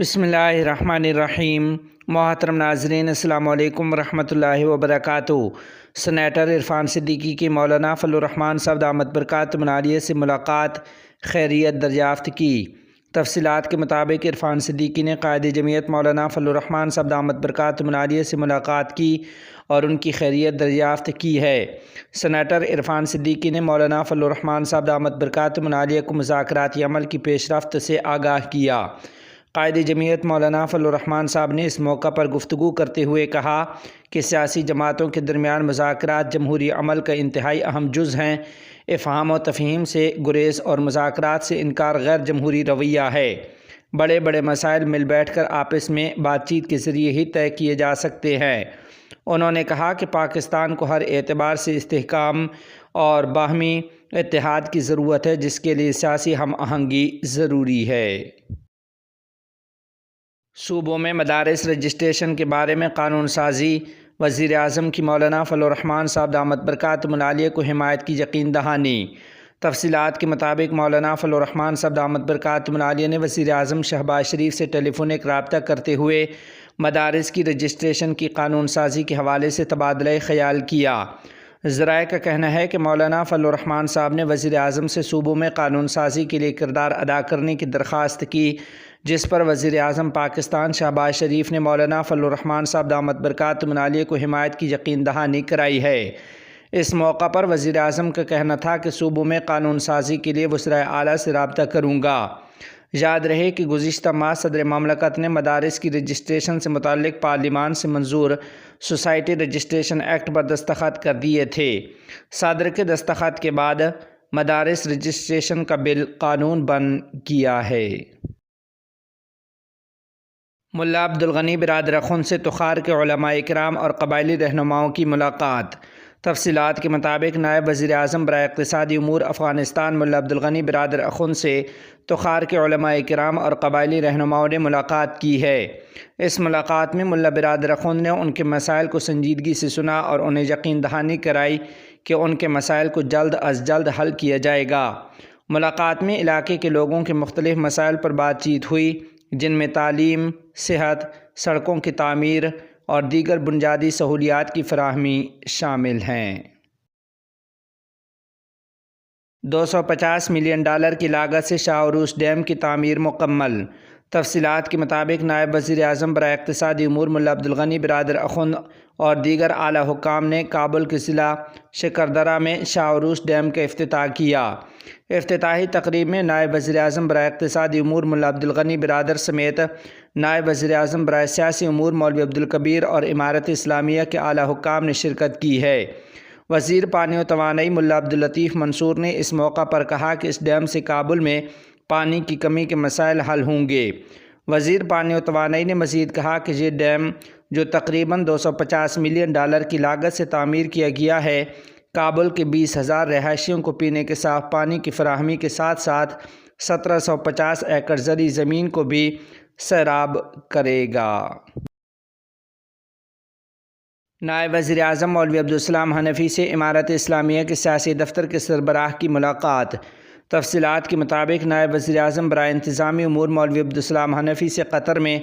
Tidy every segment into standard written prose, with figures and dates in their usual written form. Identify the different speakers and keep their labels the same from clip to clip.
Speaker 1: بسم اللہ الرحمن الرحیم۔ محترم ناظرین، السلام علیکم ورحمۃ اللہ وبرکاتہ۔ سینیٹر عرفان صدیقی کی مولانا فضل الرحمان صاحب دامت برکاتہ عالیہ سے ملاقات، خیریت دریافت کی۔ تفصیلات کے مطابق عرفان صدیقی نے قائد جمعیت مولانا فضل الرحمان صاحب دامت برکاتہ عالیہ سے ملاقات کی اور ان کی خیریت دریافت کی ہے۔ سینیٹر عرفان صدیقی نے مولانا فضل الرحمان صاحب دامت برکاتہ عالیہ کو مذاکراتی عمل کی پیش رفت سے آگاہ کیا۔ قائد جمعیت مولانا فضل الرحمان صاحب نے اس موقع پر گفتگو کرتے ہوئے کہا کہ سیاسی جماعتوں کے درمیان مذاکرات جمہوری عمل کا انتہائی اہم جز ہیں۔ افہام و تفہیم سے گریز اور مذاکرات سے انکار غیر جمہوری رویہ ہے۔ بڑے بڑے مسائل مل بیٹھ کر آپس میں بات چیت کے ذریعے ہی طے کیے جا سکتے ہیں۔ انہوں نے کہا کہ پاکستان کو ہر اعتبار سے استحکام اور باہمی اتحاد کی ضرورت ہے، جس کے لیے سیاسی ہم آہنگی ضروری ہے۔ صوبوں میں مدارس رجسٹریشن کے بارے میں قانون سازی، وزیر اعظم کی مولانا فضل الرحمان صاحب دامت برکاتہ عالیہ کو حمایت کی یقین دہانی۔ تفصیلات کے مطابق مولانا فضل الرحمان صاحب دامت برکاتہ عالیہ نے وزیر اعظم شہباز شریف سے ٹیلی فونک رابطہ کرتے ہوئے مدارس کی رجسٹریشن کی قانون سازی کے حوالے سے تبادلہ خیال کیا۔ ذرائع کا کہنا ہے کہ مولانا فضل الرحمان صاحب نے وزیر اعظم سے صوبوں میں قانون سازی کے لیے کردار ادا کرنے کی درخواست کی، جس پر وزیر اعظم پاکستان شہباز شریف نے مولانا فضل الرحمان صاحب دامت برکاتہ عالیہ کو حمایت کی یقین دہانی کرائی ہے۔ اس موقع پر وزیر اعظم کا کہنا تھا کہ صوبوں میں قانون سازی کے لیے وزرائے اعلیٰ سے رابطہ کروں گا۔ یاد رہے کہ گزشتہ ماہ صدر مملکت نے مدارس کی رجسٹریشن سے متعلق پارلیمان سے منظور سوسائٹی رجسٹریشن ایکٹ پر دستخط کر دیے تھے۔ صدر کے دستخط کے بعد مدارس رجسٹریشن کا بل قانون بن گیا ہے۔ ملا عبدالغنی برادر اخوند سے تخار کے علماء کرام اور قبائلی رہنماؤں کی ملاقات۔ تفصیلات کے مطابق نائب وزیر اعظم برائے اقتصادی امور افغانستان ملا عبدالغنی برادر اخوند سے تخار کے علماء کرام اور قبائلی رہنماؤں نے ملاقات کی ہے۔ اس ملاقات میں ملا برادر اخوند نے ان کے مسائل کو سنجیدگی سے سنا اور انہیں یقین دہانی کرائی کہ ان کے مسائل کو جلد از جلد حل کیا جائے گا۔ ملاقات میں علاقے کے لوگوں کے مختلف مسائل پر بات چیت ہوئی، جن میں تعلیم، صحت، سڑکوں کی تعمیر اور دیگر بنیادی سہولیات کی فراہمی شامل ہیں۔ $250 ملین کی لاگت سے شاہ عروس ڈیم کی تعمیر مکمل۔ تفصیلات کے مطابق نائب وزیر اعظم برائے اقتصادی امور ملا عبدالغنی برادر اخوند اور دیگر اعلیٰ حکام نے کابل کے ضلع شکردرہ میں شاہ عروس ڈیم کا افتتاح کیا۔ افتتاحی تقریب میں نائب وزیر اعظم برائے اقتصادی امور ملا عبدالغنی برادر سمیت نائب وزیر اعظم برائے سیاسی امور مولوی عبدالکبیر اور امارت اسلامیہ کے اعلیٰ حکام نے شرکت کی ہے۔ وزیر پانی و توانائی ملا عبداللطیف منصور نے اس موقع پر کہا کہ اس ڈیم سے کابل میں پانی کی کمی کے مسائل حل ہوں گے۔ وزیر پانی و توانائی نے مزید کہا کہ یہ ڈیم جو تقریباً $250 ملین کی لاگت سے تعمیر کیا گیا ہے، کابل کے 20,000 رہائشیوں کو پینے کے صاف پانی کی فراہمی کے ساتھ ساتھ 1750 ایکڑ زرعی زمین کو بھی سیراب کرے گا۔ نائب وزیر اعظم مولوی عبدالسلام حنفی سے امارت اسلامیہ کے سیاسی دفتر کے سربراہ کی ملاقات۔ تفصیلات کے مطابق نائب وزیر اعظم برائے انتظامی امور مولوی عبدالسلام حنفی سے قطر میں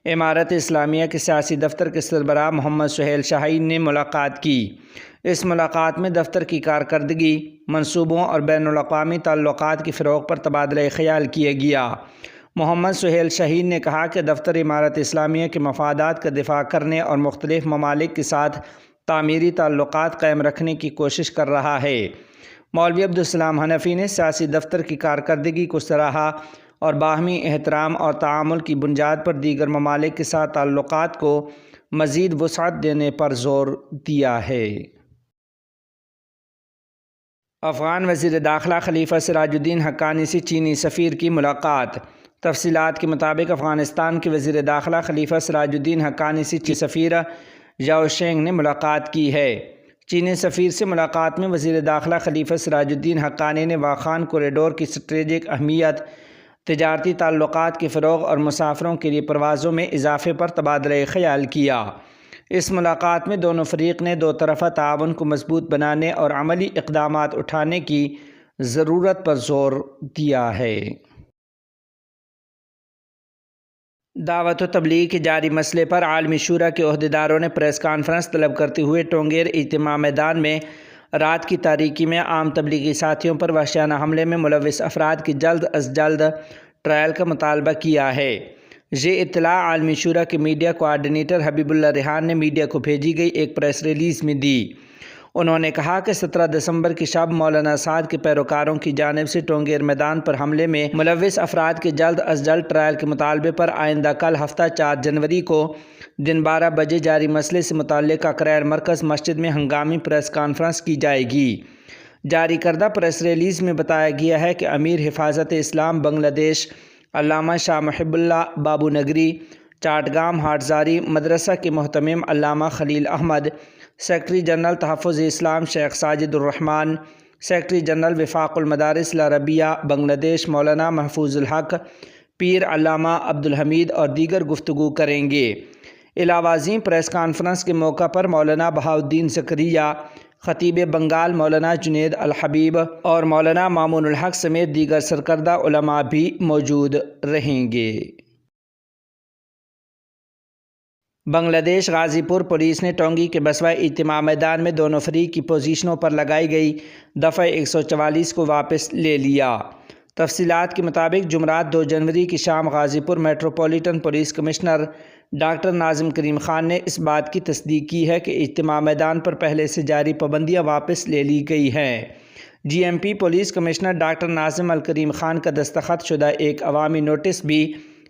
Speaker 1: امارت اسلامیہ کے سیاسی دفتر کے سربراہ محمد سہیل شاہین نے ملاقات کی۔ اس ملاقات میں دفتر کی کارکردگی، منصوبوں اور بین الاقوامی تعلقات کے فروغ پر تبادلہ خیال کیا گیا۔ محمد سہیل شاہین نے کہا کہ دفتر امارت اسلامیہ کے مفادات کا دفاع کرنے اور مختلف ممالک کے ساتھ تعمیری تعلقات قائم رکھنے کی کوشش کر رہا ہے۔ مولوی عبدالسلام حنفی نے سیاسی دفتر کی کارکردگی کو سراہا اور باہمی احترام اور تعامل کی بنیاد پر دیگر ممالک کے ساتھ تعلقات کو مزید وسعت دینے پر زور دیا ہے۔ افغان وزیر داخلہ خلیفہ سراج الدین حقانی سے چینی سفیر کی ملاقات۔ تفصیلات کے مطابق افغانستان کے وزیر داخلہ خلیفہ سراج الدین حقانی سے چینی سفیر یاو شینگ نے ملاقات کی ہے۔ چینی سفیر سے ملاقات میں وزیر داخلہ خلیفہ سراج الدین حقانی نے واخان کوریڈور کی اسٹریٹجک اہمیت، تجارتی تعلقات کے فروغ اور مسافروں کے لیے پروازوں میں اضافے پر تبادلہ خیال کیا۔ اس ملاقات میں دونوں فریق نے دو طرفہ تعاون کو مضبوط بنانے اور عملی اقدامات اٹھانے کی ضرورت پر زور دیا ہے۔ دعوت و تبلیغ کے جاری مسئلے پر عالمی شورا کے عہدیداروں نے پریس کانفرنس طلب کرتے ہوئے ٹونگیر اجتماع میدان میں رات کی تاریکی میں عام تبلیغی ساتھیوں پر وحشیانہ حملے میں ملوث افراد کی جلد از جلد ٹرائل کا مطالبہ کیا ہے۔ یہ اطلاع عالمی شورا کے میڈیا کوآرڈینیٹر حبیب اللہ ریحان نے میڈیا کو بھیجی گئی ایک پریس ریلیز میں دی۔ انہوں نے کہا کہ 17 دسمبر کی شب مولانا سعد کے پیروکاروں کی جانب سے ٹونگیر میدان پر حملے میں ملوث افراد کے جلد از جلد ٹرائل کے مطالبے پر آئندہ کل ہفتہ 4 جنوری کو دن 12 بجے جاری مسئلے سے متعلقہ کرائر مرکز مسجد میں ہنگامی پریس کانفرنس کی جائے گی۔ جاری کردہ پریس ریلیز میں بتایا گیا ہے کہ امیر حفاظت اسلام بنگلہ دیش علامہ شاہ محب اللہ بابو نگری، چاٹگام ہاٹزاری مدرسہ کے محتمم علامہ خلیل احمد، سیکرٹری جنرل تحفظ اسلام شیخ ساجد الرحمان، سیکرٹری جنرل وفاق المدارس العربیہ بنگلہ دیش مولانا محفوظ الحق پیر علامہ عبدالحمید اور دیگر گفتگو کریں گے۔ علاوہ ازیں پریس کانفرنس کے موقع پر مولانا بہاؤالدین زکریا، خطیب بنگال مولانا جنید الحبیب اور مولانا مامون الحق سمیت دیگر سرکردہ علماء بھی موجود رہیں گے۔ بنگلہ دیش غازی پور پولیس نے ٹونگی کے بسوا اجتماع میدان میں دونوں فریق کی پوزیشنوں پر لگائی گئی دفعہ 144 کو واپس لے لیا۔ تفصیلات کے مطابق جمعرات 2 جنوری کی شام غازی پور میٹروپولیٹن پولیس کمشنر ڈاکٹر ناظم کریم خان نے اس بات کی تصدیق کی ہے کہ اجتماع میدان پر پہلے سے جاری پابندیاں واپس لے لی گئی ہیں۔ G M P police commissioner doctor Nazim ul-Karim Khan کا دستخط شدہ ایک عوامی نوٹس بھی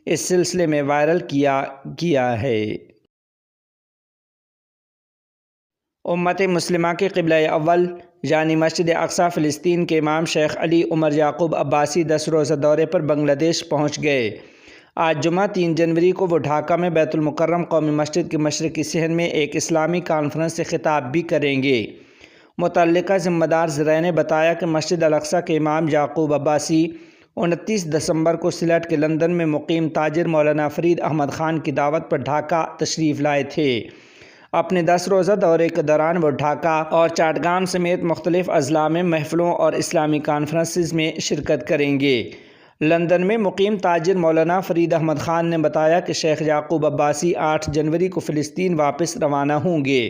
Speaker 1: اس سلسلے میں وائرل کیا گیا ہے۔ امت مسلمہ کے قبلہ اول یعنی مسجد اقصی فلسطین کے امام شیخ علی عمر یعقوب عباسی 10 روزہ دورے پر بنگلہ دیش پہنچ گئے۔ آج جمعہ 3 جنوری کو وہ ڈھاکہ میں بیت المکرم قومی مسجد کے مشرقی صحن میں ایک اسلامی کانفرنس سے خطاب بھی کریں گے۔ متعلقہ ذمہ دار ذرائع نے بتایا کہ مسجد الاقصی کے امام یعقوب عباسی 29 دسمبر کو سلیٹ کے لندن میں مقیم تاجر مولانا فرید احمد خان کی دعوت پر ڈھاکہ تشریف لائے تھے۔ اپنے 10 روزہ دورے کے دوران وہ ڈھاکہ اور چاٹگام سمیت مختلف اضلاع میں محفلوں اور اسلامی کانفرنسز میں شرکت کریں گے۔ لندن میں مقیم تاجر مولانا فرید احمد خان نے بتایا کہ شیخ یعقوب عباسی 8 جنوری کو فلسطین واپس روانہ ہوں گے۔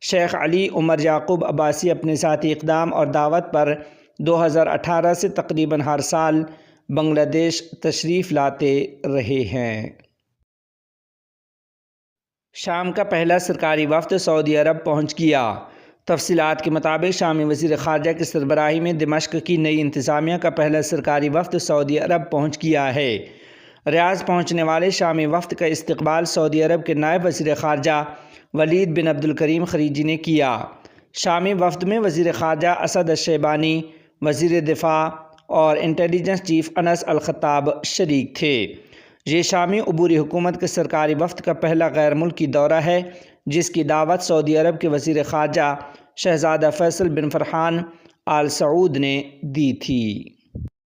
Speaker 1: شیخ علی عمر یعقوب عباسی اپنے ذاتی اقدام اور دعوت پر 2018 سے تقریباً ہر سال بنگلہ دیش تشریف لاتے رہے ہیں۔ شام کا پہلا سرکاری وفد سعودی عرب پہنچ گیا۔ تفصیلات کے مطابق شامی وزیر خارجہ کی سربراہی میں دمشق کی نئی انتظامیہ کا پہلا سرکاری وفد سعودی عرب پہنچ گیا ہے۔ ریاض پہنچنے والے شامی وفد کا استقبال سعودی عرب کے نائب وزیر خارجہ ولید بن عبدالکریم خلیجی نے کیا۔ شامی وفد میں وزیر خارجہ اسد الشیبانی، وزیر دفاع اور انٹیلیجنس چیف انس الخطاب شریک تھے۔ یہ شامی عبوری حکومت کے سرکاری وفد کا پہلا غیر ملکی دورہ ہے جس کی دعوت سعودی عرب کے وزیر خارجہ شہزادہ فیصل بن فرحان آل سعود نے دی تھی۔